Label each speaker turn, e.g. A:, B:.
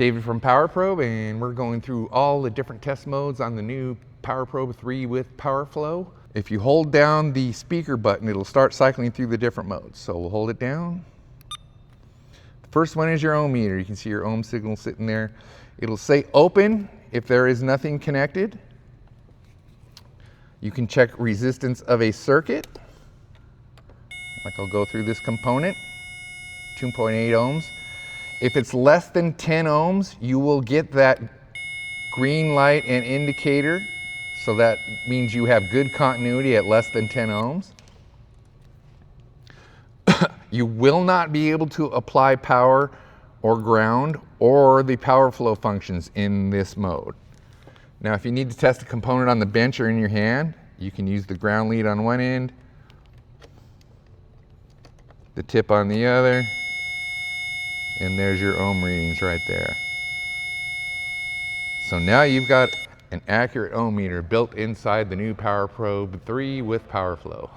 A: David from PowerProbe, and we're going through all the different test modes on the new PowerProbe 3 with PowerFlow. If you hold down the speaker button, it'll start cycling through the different modes. So we'll hold it down. The first one is your ohm meter. You can see your ohm signal sitting there. It'll say open if there is nothing connected. You can check resistance of a circuit. Like I'll go through this component, 2.8 ohms. If it's less than 10 ohms, you will get that green light and indicator. So that means you have good continuity at less than 10 ohms. You will not be able to apply power or ground or the PowerFlow functions in this mode. Now, if you need to test a component on the bench or in your hand, you can use the ground lead on one end, the tip on the other, and there's your ohm readings right there. So now you've got an accurate ohm meter built inside the new PowerProbe 3 with PowerFlow.